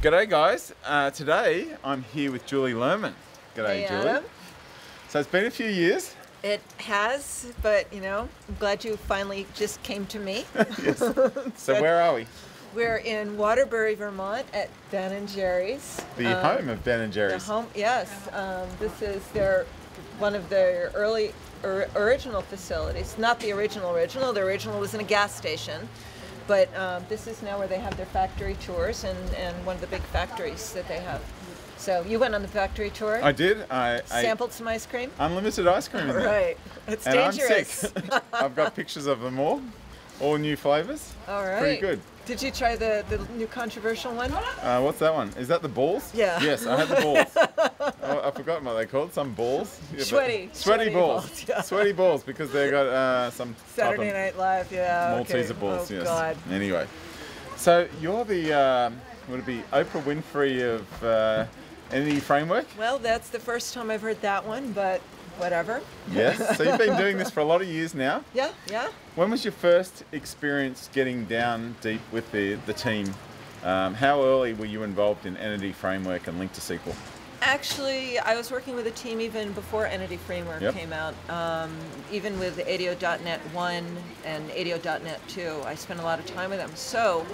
G'day guys, today I'm here with Julie Lerman. G'day Hey, Julie. Adam. So it's been a few years. It has, but you know, I'm glad you finally just came to me. Yes. So where are we? We're in Waterbury, Vermont at Ben & Jerry's. The home of Ben & The Jerry's. home, yes. This is one of their original facilities. Not the original. The original was in a gas station. But this is now where they have their factory tours and one of the big factories that they have. So you went on the factory tour? I did. I sampled some ice cream? Unlimited ice cream in there. Right. It's and dangerous. I'm sick. I've got pictures of them all new flavours. All right. Pretty good. Did you try the new controversial one? What's that one? Is that the balls? Yeah. Yes, I had the balls. I forgot what they called. Some balls. Yeah, sweaty balls. Yeah. Sweaty balls because they got some Saturday Night Live. Yeah. Malteser okay. balls. Oh, yes. God. Anyway, so you're the would it be Oprah Winfrey of Entity Framework? Well, that's the first time I've heard that one, but whatever. Yes. So you've been doing this for a lot of years now. Yeah. Yeah. When was your first experience getting down deep with the team? How early were you involved in Entity Framework and Link to SQL? Actually, I was working with a team even before Entity Framework came out. Even with ADO.NET 1 and ADO.NET 2, I spent a lot of time with them. So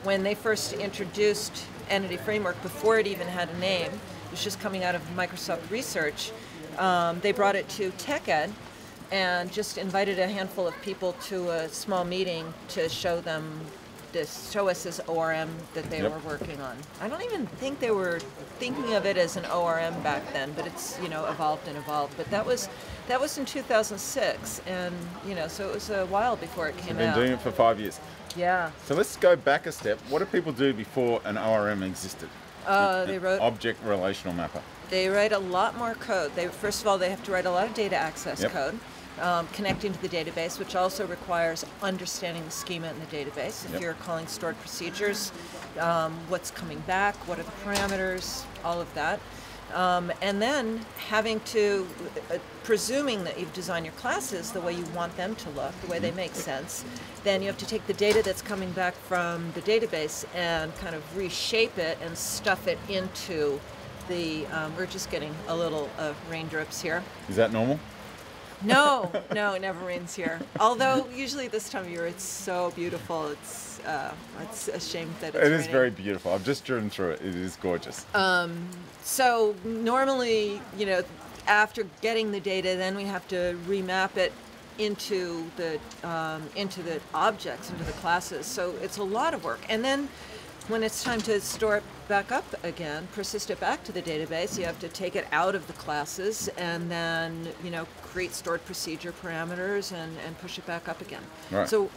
when they first introduced Entity Framework, before it even had a name, it was just coming out of Microsoft Research, they brought it to TechEd and just invited a handful of people to a small meeting to show us this ORM that they were working on. I don't even think they were thinking of it as an ORM back then, but it's evolved and evolved. But that was in 2006, and so it was a while before it came out. You've been doing it for 5 years. Yeah. So let's go back a step. What did people do before an ORM existed? They wrote object relational mapper. They write a lot more code. First of all, they have to write a lot of data access code. Connecting to the database, which also requires understanding the schema in the database. If you're calling stored procedures, what's coming back, what are the parameters, all of that. And then having to, presuming that you've designed your classes the way you want them to look, the way they make sense, then you have to take the data that's coming back from the database and kind of reshape it and stuff it into the, we're just getting a little rain drips here. Is that normal? No, it never rains here. Although usually this time of year it's so beautiful. It's a shame that it's raining. It is very beautiful. I've just driven through it. It is gorgeous. So normally, after getting the data, then we have to remap it into the objects, into the classes. So it's a lot of work. And then when it's time to store it back up again, persist it back to the database, you have to take it out of the classes and then, create stored procedure parameters and push it back up again. Right. So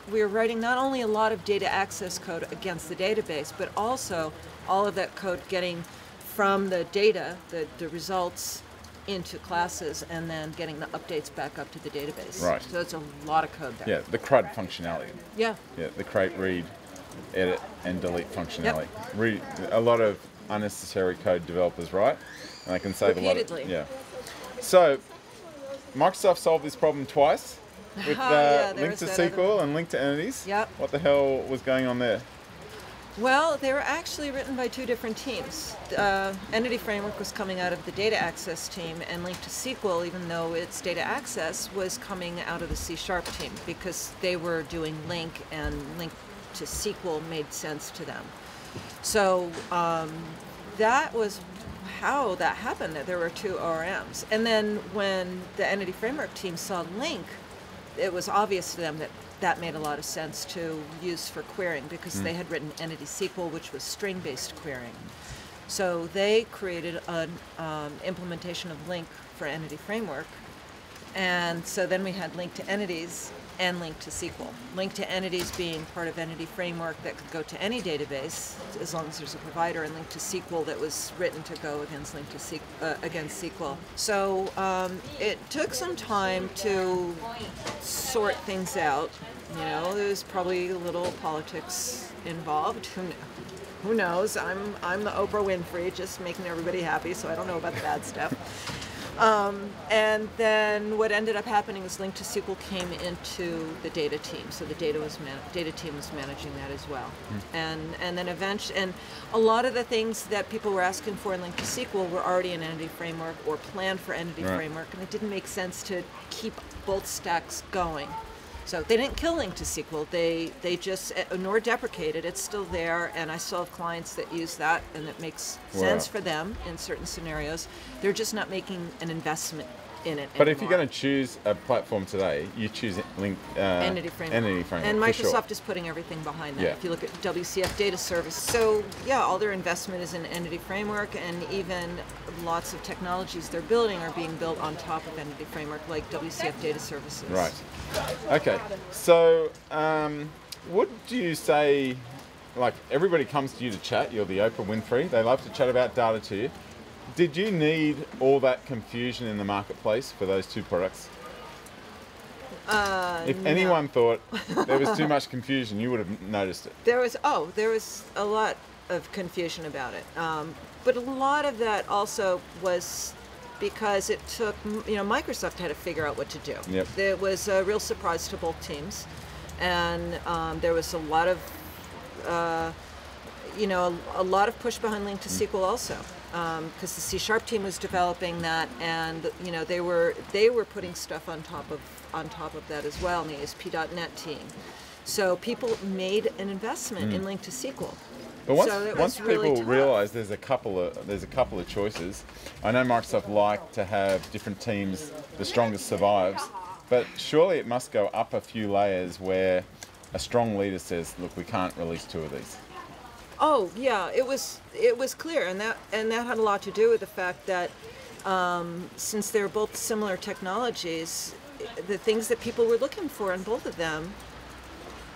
we're writing not only a lot of data access code against the database, but also all of that code getting from the data, the results, into classes and then getting the updates back up to the database. Right. So it's a lot of code there. Yeah, the CRUD functionality. Yeah. Yeah, the create, read, edit, and delete functionality. A lot of unnecessary code developers, right? And they can save Repeatedly. a lot of, So, Microsoft solved this problem twice with Link to SQL and Link to Entities. Yep. What the hell was going on there? Well, they were actually written by two different teams. Entity Framework was coming out of the data access team, and Link to SQL, even though it's data access, was coming out of the C# team because they were doing Link, and Link to SQL made sense to them. So that was how that happened, that there were two ORMs. And then when the Entity Framework team saw Link, it was obvious to them that that made a lot of sense to use for querying because they had written Entity SQL, which was string-based querying. So they created an implementation of Link for Entity Framework. And so then we had Link to Entities and Link to SQL. Link to Entities being part of Entity Framework that could go to any database as long as there's a provider, and Link to SQL that was written to go against against SQL. So it took some time to sort things out. There's probably a little politics involved. Who knows? I'm the Oprah Winfrey, just making everybody happy, so I don't know about the bad stuff. And then what ended up happening is Link to SQL came into the data team, so the data team was managing that as well. And then eventually, and a lot of the things that people were asking for in Link to SQL were already in Entity Framework or planned for Entity Framework, and it didn't make sense to keep both stacks going. So they didn't kill Link to SQL. They just nor deprecate it. It's still there, and I still have clients that use that, and it makes sense for them in certain scenarios. They're just not making an investment in it. But if you're going to choose a platform today, you choose Entity Framework. Entity Framework. And Microsoft is putting everything behind that. If you look at WCF Data Service, so yeah, all their investment is in Entity Framework, and even lots of technologies they're building are being built on top of Entity Framework, like WCF Data Services. Right. Okay. So, would you say, like, everybody comes to you to chat? You're the Oprah Winfrey. They love to chat about data to you. Did you need all that confusion in the marketplace for those two products? If anyone thought there was too much confusion, you would have noticed it. There was a lot of confusion about it, but a lot of that also was because it took, Microsoft had to figure out what to do. Yep. It was a real surprise to both teams, and there was a lot of, a lot of push behind Link to SQL also. Because the C# team was developing that, and they were putting stuff on top of that as well, in the ASP.NET team. So people made an investment in Link to SQL. But once really people tough. realise there's a couple of choices, I know Microsoft like to have different teams, the strongest survives, but surely it must go up a few layers where a strong leader says, look, we can't release two of these. Oh yeah, it was clear, and that had a lot to do with the fact that since they're both similar technologies, the things that people were looking for in both of them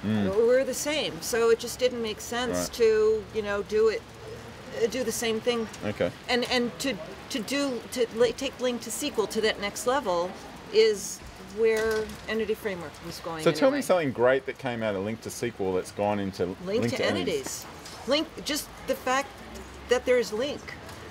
were the same. So it just didn't make sense to do the same thing. Okay. And to take Link to SQL to that next level is where Entity Framework was going. So tell me something great that came out of Link to SQL that's gone into Link to entities. Link, just the fact that there's Link,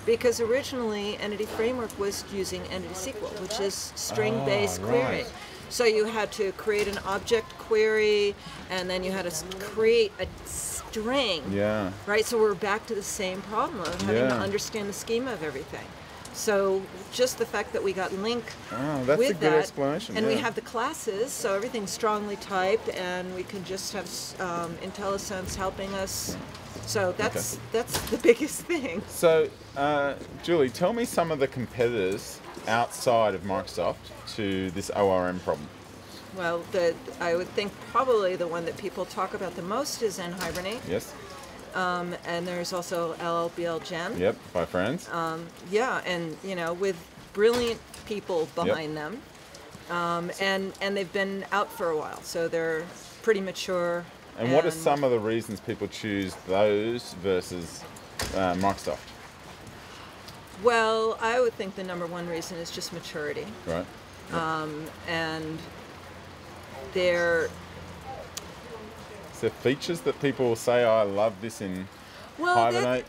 because originally Entity Framework was using Entity SQL, which is string-based query. So you had to create an object query, and then you had to create a string. Yeah. Right. So we're back to the same problem of having to understand the schema of everything. So just the fact that we got Link that's with a good that, explanation. and we have the classes, so everything's strongly typed, and we can just have IntelliSense helping us. So that's the biggest thing. So, Julie, tell me some of the competitors outside of Microsoft to this ORM problem. Well, I would think probably the one that people talk about the most is NHibernate. Yes. And there's also LLBL Gen. Yep, by friends. Yeah, and with brilliant people behind them, and they've been out for a while, so they're pretty mature. And what are some of the reasons people choose those versus Microsoft? Well, I would think the number one reason is just maturity. Right. And they're... Is there features that people will say, oh, I love this in Hibernate?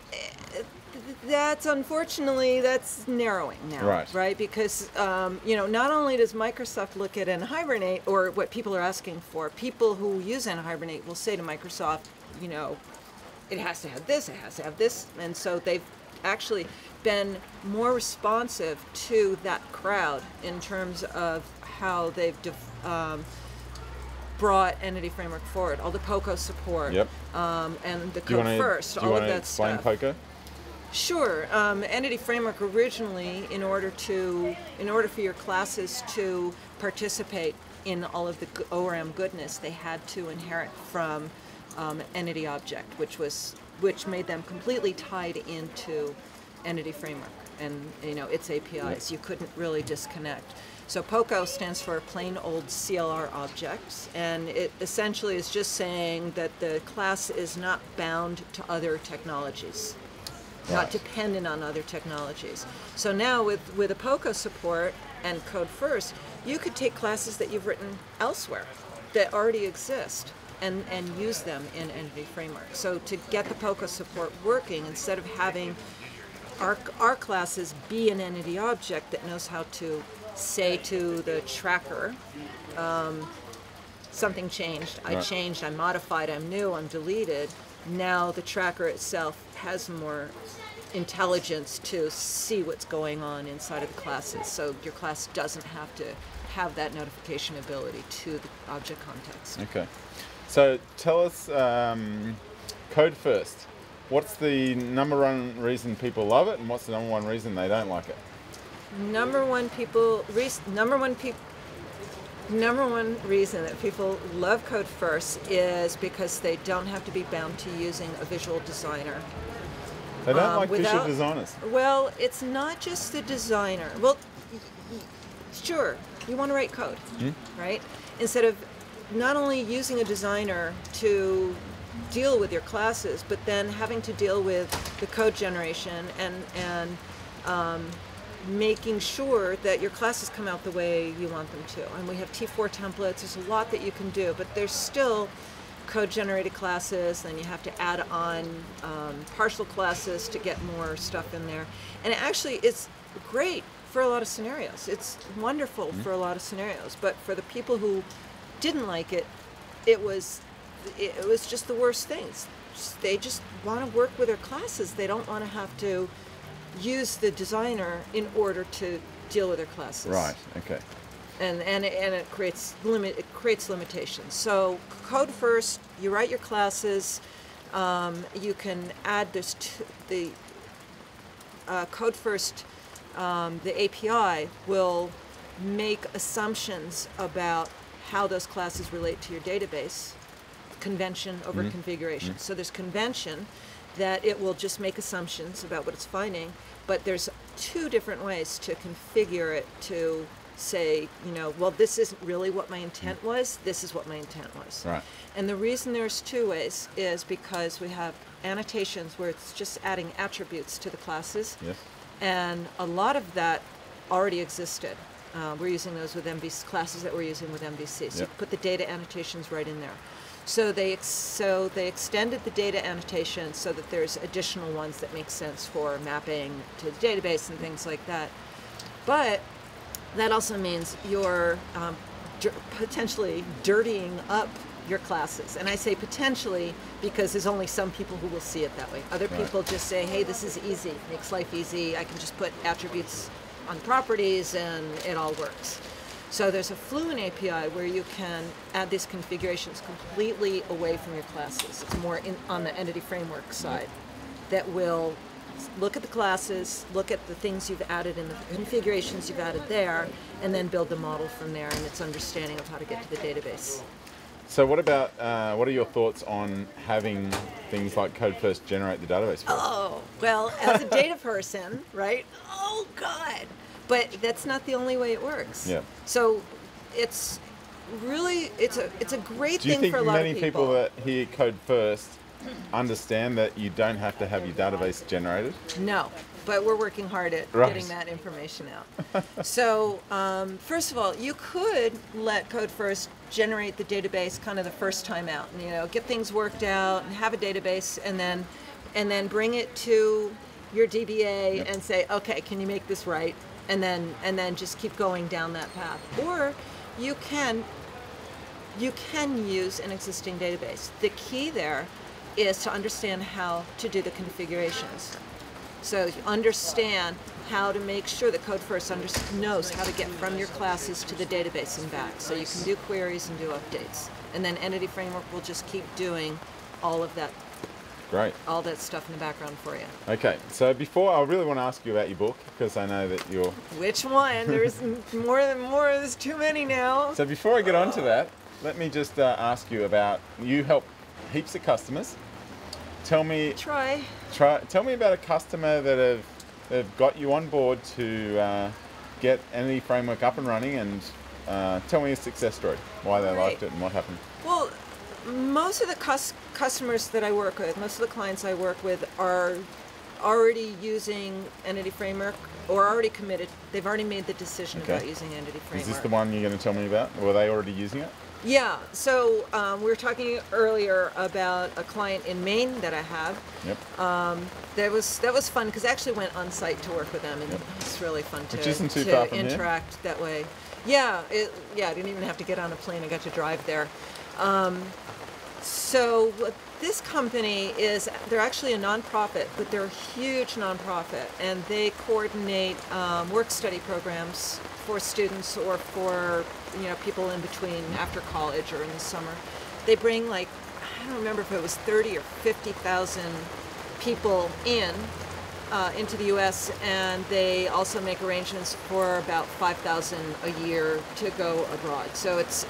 That's unfortunately, that's narrowing now, right? Because, not only does Microsoft look at NHibernate, or what people are asking for, people who use NHibernate will say to Microsoft, it has to have this, it has to have this, and so they've actually been more responsive to that crowd in terms of how they've brought Entity Framework forward, all the POCO support, and the code first, all of that stuff. Do you want to explain POCO? Sure. Entity Framework originally, in order for your classes to participate in all of the ORM goodness, they had to inherit from Entity Object, which made them completely tied into Entity Framework and its APIs. You couldn't really disconnect. So POCO stands for plain old CLR objects, and it essentially is just saying that the class is not bound to other technologies. Not dependent on other technologies. So now with a POCO support and code first, you could take classes that you've written elsewhere that already exist and use them in Entity Framework. So to get the POCO support working, instead of having our classes be an entity object that knows how to say to the tracker, something changed, I changed, I modified, I'm new, I'm deleted. Now the tracker itself has more intelligence to see what's going on inside of the classes. So your class doesn't have to have that notification ability to the object context. Okay. So tell us, code first. What's the number one reason people love it, and what's the number one reason they don't like it? Number one reason that people love code first is because they don't have to be bound to using a visual designer. They don't like visual designers. Well, it's not just the designer. Well, sure, you want to write code, right? Instead of not only using a designer to deal with your classes, but then having to deal with the code generation and making sure that your classes come out the way you want them to. And we have T4 templates. There's a lot that you can do, but there's still code-generated classes. Then you have to add on partial classes to get more stuff in there. And actually, it's great for a lot of scenarios. It's wonderful for a lot of scenarios. But for the people who didn't like it, it was just the worst things. They just want to work with their classes. They don't want to have to use the designer in order to deal with their classes. Right. Okay. And it creates limitations. So code first. You write your classes. You can add this to the code first. The API will make assumptions about how those classes relate to your database. Convention over configuration. So there's convention that it will just make assumptions about what it's finding, but there's two different ways to configure it to say, well, this isn't really what my intent was, this is what my intent was. Right. And the reason there's two ways is because we have annotations where it's just adding attributes to the classes. Yes. And a lot of that already existed. We're using those with MVC, classes that we're using with MVC. So you put the data annotations right in there. So they extended the data annotation so that there's additional ones that make sense for mapping to the database and things like that. But that also means you're potentially dirtying up your classes. And I say potentially because there's only some people who will see it that way. Other people just say, hey, this is easy, makes life easy. I can just put attributes on properties and it all works. So there's a Fluent API where you can add these configurations completely away from your classes. It's more on the entity framework side that will look at the classes, look at the things you've added in the configurations you've added there, and then build the model from there and its understanding of how to get to the database. So what about, what are your thoughts on having things like Code First generate the database for us? Oh, well, as a data person, right? Oh, God. But that's not the only way it works. Yeah. So it's really, it's a great thing for a lot of people. Do you think many people that hear Code First understand that you don't have to have your database generated? No, but we're working hard at getting that information out. So first of all, you could let Code First generate the database kind of the first time out, and, get things worked out and have a database, and then bring it to your DBA and say, okay, can you make this right? And then just keep going down that path. Or you can use an existing database. The key there is to understand how to do the configurations. So you understand how to make sure that Code First knows how to get from your classes to the database and back. So you can do queries and do updates. And then Entity Framework will just keep doing all of that. Great. All that stuff in the background for you. Okay, so before, I really want to ask you about your book, because I know that you're... Which one? There's more, there's too many now. So before I get on to that, let me just ask you about, you help heaps of customers. Tell me... Tell me about a customer that have got you on board to get Entity Framework up and running, and tell me a success story, why they liked it and what happened. Well, most of the customers that I work with, most of the clients I work with are already using Entity Framework or already committed. They've already made the decision about using Entity Framework. Is this the one you're going to tell me about? Or were they already using it? Yeah, so we were talking earlier about a client in Maine that I have. Yep. That was fun because I actually went on site to work with them, and it's really fun to, Which isn't too far to from here. interact that way. Yeah, I didn't even have to get on a plane. I got to drive there. So what this company is, they're actually a nonprofit, but they're a huge nonprofit, and they coordinate work study programs for students or for people in between after college or in the summer. They bring like, I don't remember if it was 30 or 50,000 people into the U.S., and they also make arrangements for about 5,000 a year to go abroad. So it's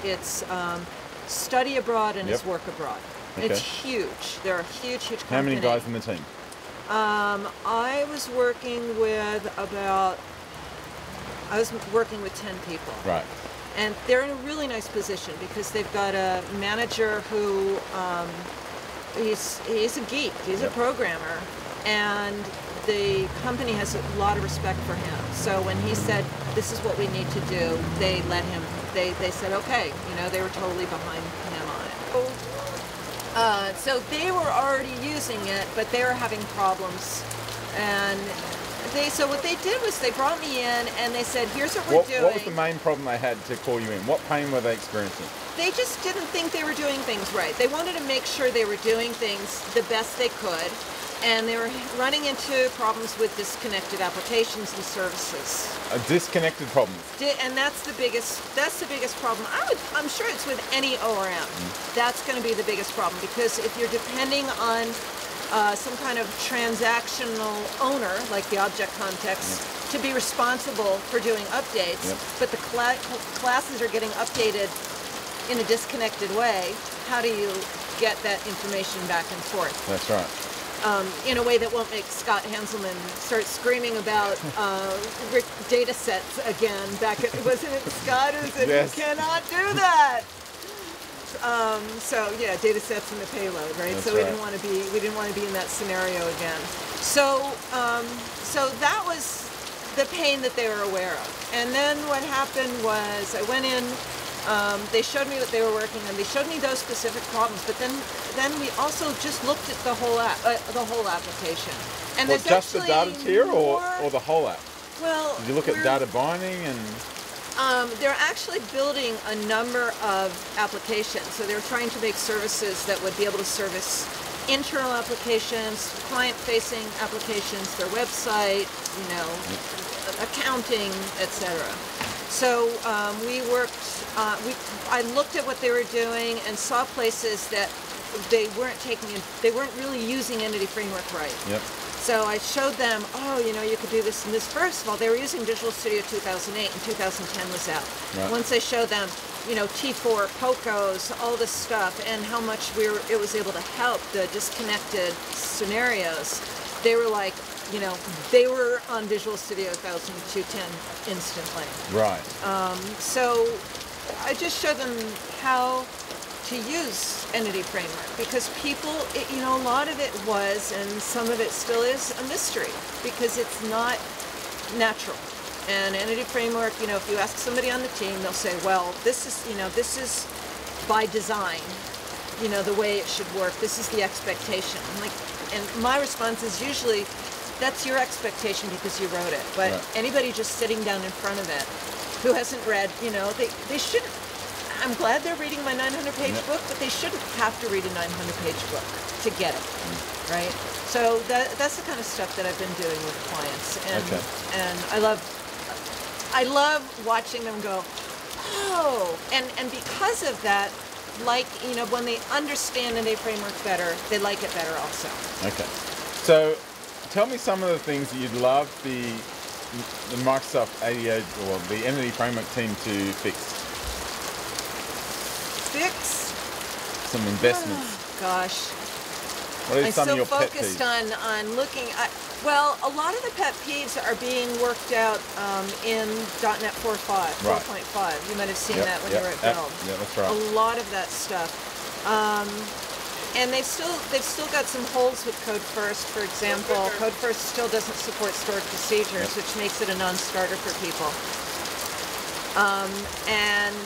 study abroad and it's work abroad. Okay. It's huge. They're a huge company. How many guys in the team? I was working with 10 people. Right. And they're in a really nice position because they've got a manager who he's a geek. He's a programmer, and the company has a lot of respect for him. So when he said, "This is what we need to do," they let him. They said, "Okay." They were totally behind him on it. So they were already using it, but they were having problems, and so what they did was they brought me in and they said, "Here's what we're doing." What was the main problem they had to call you in? What pain were they experiencing? They just didn't think they were doing things right. They wanted to make sure they were doing things the best they could, and they were running into problems with disconnected applications and services. Disconnected problems. And that's the biggest problem. I'm sure it's with any ORM. That's going to be the biggest problem, because if you're depending on some kind of transactional owner, like the object context, to be responsible for doing updates, but the classes are getting updated in a disconnected way, how do you get that information back and forth? That's right. In a way that won't make Scott Hanselman start screaming about data sets again. Wasn't it Scott who said, Yes. "You cannot do that"? So yeah, data sets and the payload, right? That's so we right. didn't want to be in that scenario again. So that was the pain that they were aware of. And then what happened was I went in. They showed me what they were working on. They showed me those specific problems, but then we also just looked at the whole application. And Well, there's just the data actually tier more, or the whole app? Well, Did you look at data binding and? they're actually building a number of applications. So they're trying to make services that would be able to service internal applications, client-facing applications, their website, accounting, etc. So we worked. I looked at what they were doing and saw places that they weren't really using Entity Framework right. Yep. So I showed them, you could do this and this. First of all, they were using Visual Studio 2008, and 2010 was out. Right. Once I showed them, T4, POCOs, all this stuff, and how much it was able to help the disconnected scenarios, they were like, they were on Visual Studio 2010 instantly. Right. So I just showed them how to use Entity Framework, because people, a lot of it was, and some of it still is, a mystery, because it's not natural. And Entity Framework, if you ask somebody on the team, they'll say, well, this is by design, the way it should work. This is the expectation. And my response is usually, that's your expectation because you wrote it. But anybody just sitting down in front of it who hasn't read, they shouldn't. I'm glad they're reading my 900-page book, but they shouldn't have to read a 900-page book to get it, right? So that's the kind of stuff that I've been doing with clients, and I love watching them go, oh, and because of that, when they understand Entity Framework better, they like it better also. Okay. So tell me some of the things that you'd love the Microsoft 88 or the Entity Framework team to fix. Some investments. Oh, gosh. What are some of your pet peeves? I'm so focused on looking at, a lot of the pet peeves are being worked out in .NET 4.5. You might have seen that when you were at Build. Yeah, that's right. A lot of that stuff. And they've still got some holes with Code First, for example. Code First still doesn't support stored procedures, which makes it a non-starter for people. And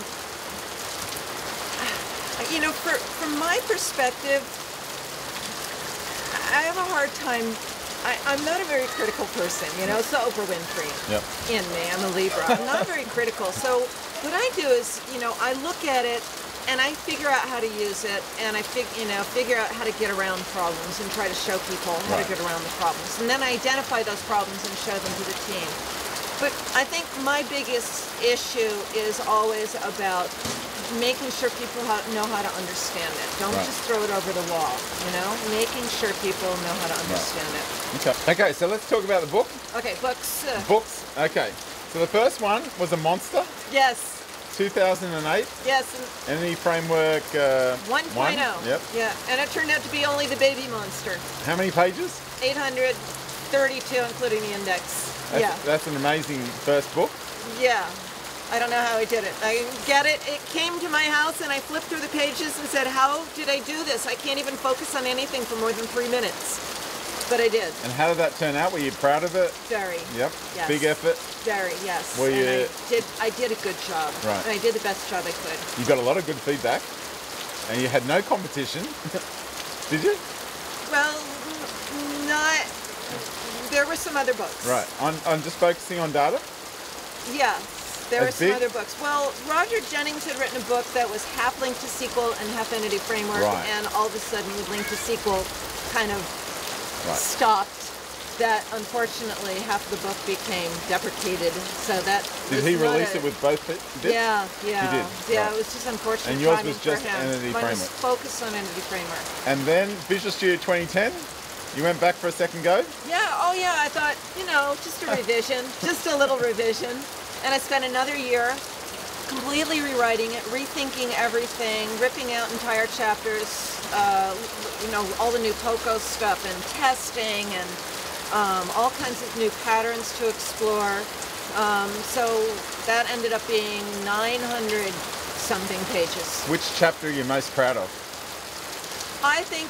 You know, from my perspective, I have a hard time. I'm not a very critical person, you know, so Oprah Winfrey in me. I'm a Libra. I'm not very critical. So what I do is, you know, I look at it and I figure out how to use it, and I figure out how to get around problems and try to show people how to get around the problems. And then I identify those problems and show them to the team. But I think my biggest issue is always about making sure people know how to understand it. Don't just throw it over the wall, you know? Making sure people know how to understand it. Okay, so let's talk about the book. Okay, books. Books, okay. So the first one was a monster. Yes. 2008. Yes. Entity Framework 1.0. Yep. Yeah, and it turned out to be only the baby monster. How many pages? 832, including the index. That's an amazing first book. Yeah. I don't know how I did it. I get it. It came to my house and I flipped through the pages and said, how did I do this? I can't even focus on anything for more than 3 minutes. But I did. And how did that turn out? Were you proud of it? Very. Yep. Yes. Big effort? Very, yes. Were you... I did a good job. Right. And I did the best job I could. You got a lot of good feedback and you had no competition. Did you? Well, not... There were some other books. Right. On just focusing on data? Yeah. There were some big? other books. Well, Roger Jennings had written a book that was half linked to SQL and half entity framework, and all of a sudden with link to SQL kind of stopped. That unfortunately half the book became deprecated. So that did he release it with both bits? Yeah. He did. Yeah, it was just unfortunate. And yours timing was just for him. entity Mine framework. was focused on entity framework. And then Visual Studio 2010. You went back for a second go? Yeah. Oh yeah. I thought, you know, just a revision, just a little revision. And I spent another year completely rewriting it, rethinking everything, ripping out entire chapters, you know, all the new POCO stuff and testing and all kinds of new patterns to explore. So that ended up being 900 something pages. Which chapter are you most proud of? I think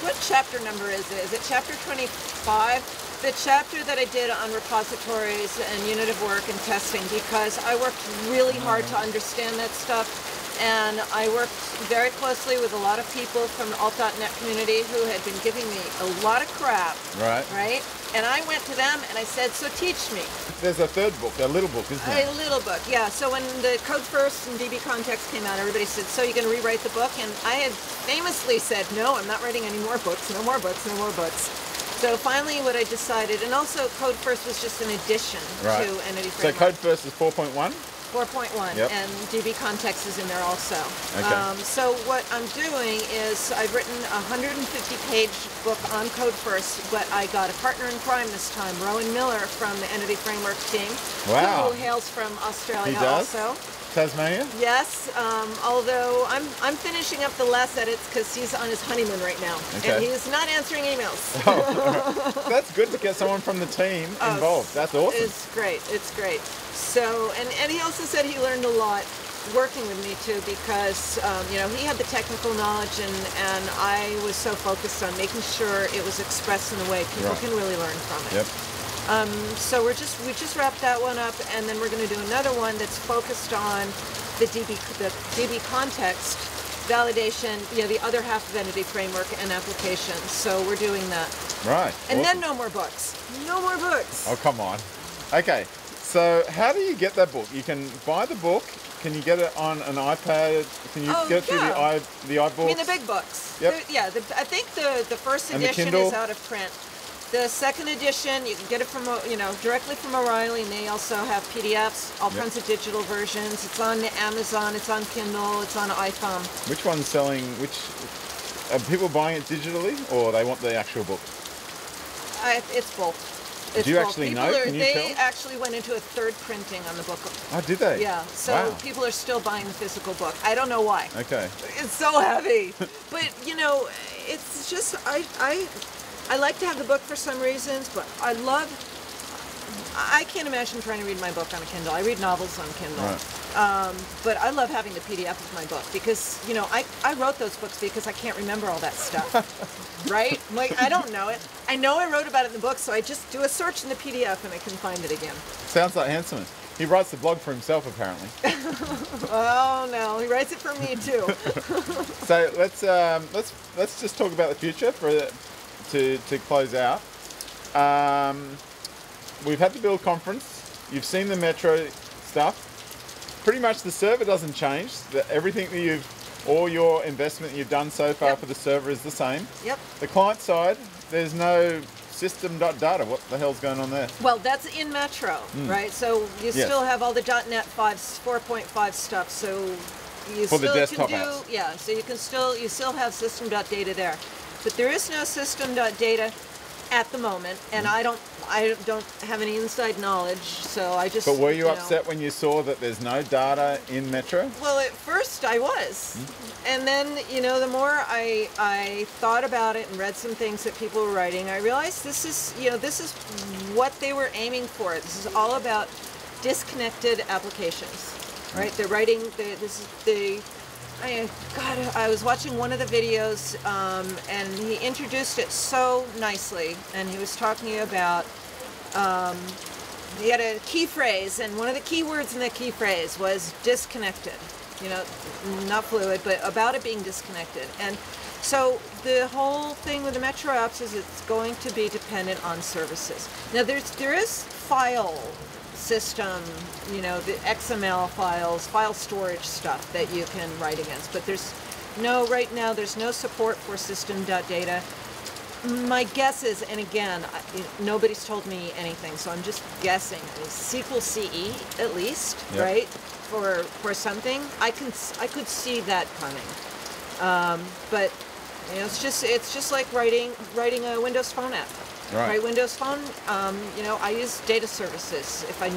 what chapter number is it? Is it chapter 25? The chapter that I did on repositories and unit of work and testing, because I worked really hard to understand that stuff, and I worked very closely with a lot of people from the alt.net community who had been giving me a lot of crap. Right? And I went to them and I said, so teach me. There's a third book, a little book, isn't there? A little book, yeah. So when the Code First and DB Context came out, everybody said, so you're going to rewrite the book? And I had famously said, no, I'm not writing any more books, no more books, no more books. So finally what I decided, and also Code First was just an addition to Entity Framework. So Code First is 4.1? 4.1, and DB Context is in there also. Okay. So what I'm doing is I've written a 150-page book on Code First, but I got a partner in crime this time, Rowan Miller from the Entity Framework team, who hails from Australia he does? also. Tasmania? Yes, although I'm finishing up the last edits because he's on his honeymoon right now, and he's not answering emails. That's good to get someone from the team involved. That's awesome. It's great. It's great. So, and he also said he learned a lot working with me too, because you know, he had the technical knowledge, and I was so focused on making sure it was expressed in a way people can really learn from it. Yep. So we just wrapped that one up, and then we're going to do another one that's focused on the DB context validation, you know, the other half of Entity Framework and applications. So we're doing that. Right. And awesome. then no more books. No more books. Oh, come on. Okay. So how do you get that book? You can buy the book. Can you get it on an iPad? Can you get it through the iBooks? I mean the big books. Yep. I think the first edition is out of print. The second edition, you can get it from, you know, directly from O'Reilly, and they also have PDFs, all kinds of digital versions. It's on Amazon, it's on Kindle, it's on iPhone. Which one's selling? Are people buying it digitally, or they want the actual book? It's both. Do you actually know? Can you tell? They actually went into a third printing on the book. Oh, did they? Yeah. So people are still buying the physical book. I don't know why. Okay. It's so heavy. But, you know, it's just, I like to have the book for some reasons, but I can't imagine trying to read my book on a Kindle. I read novels on Kindle. Right. But I love having the PDF of my book because, you know, I wrote those books because I can't remember all that stuff. Right? Like, I don't know it. I know I wrote about it in the book, so I just do a search in the PDF and I can find it again. Sounds like handsome. He writes the blog for himself, apparently. Oh no, he writes it for me too. So let's just talk about the future to close out. We've had the build conference. You've seen the Metro stuff. Pretty much the server doesn't change. Everything that all your investment you've done so far for the server is the same. Yep. The client side, there's no system.data. What the hell's going on there? Well, that's in Metro, right? So you still have all the .NET 4.5 stuff. So you For still the desktop can do, apps. yeah. So you still have system.data there, but there is no system.data at the moment, and I don't have any inside knowledge. So I just. But were you upset when you saw that there's no data in Metro? Well, at first I was, and then the more I thought about it and read some things that people were writing, I realized this is what they were aiming for. This is all about disconnected applications, right? They're writing I was watching one of the videos, and he introduced it so nicely, and he was talking about. He had a key phrase, and one of the key words in the key phrase was disconnected. Not fluid, but about it being disconnected. And so the whole thing with the Metro apps is it's going to be dependent on services. Now there is file system, the XML files, file storage stuff that you can write against, but right now there's no support for system.data. My guess is, and again, nobody's told me anything, so I'm just guessing. SQL CE at least, right? For something, I could see that coming. But it's just like writing a Windows Phone app. Right, Windows Phone. I use data services. If I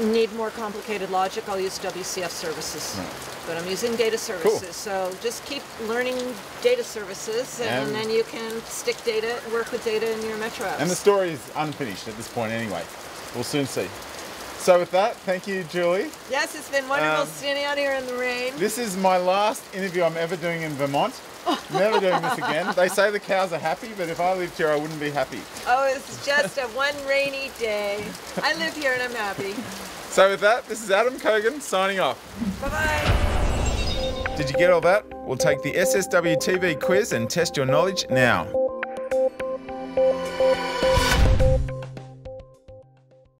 need more complicated logic, I'll use WCF services. But I'm using data services, Cool. So just keep learning data services, and then you can work with data in your Metro apps. And the story is unfinished at this point anyway. We'll soon see. So with that, thank you, Julie. Yes, it's been wonderful standing out here in the rain. This is my last interview I'm ever doing in Vermont. Never doing this again. They say the cows are happy, but if I lived here, I wouldn't be happy. Oh, it's just a one rainy day. I live here and I'm happy. So with that, this is Adam Kogan signing off. Bye-bye. Did you get all that? We'll take the SSW TV quiz and test your knowledge now.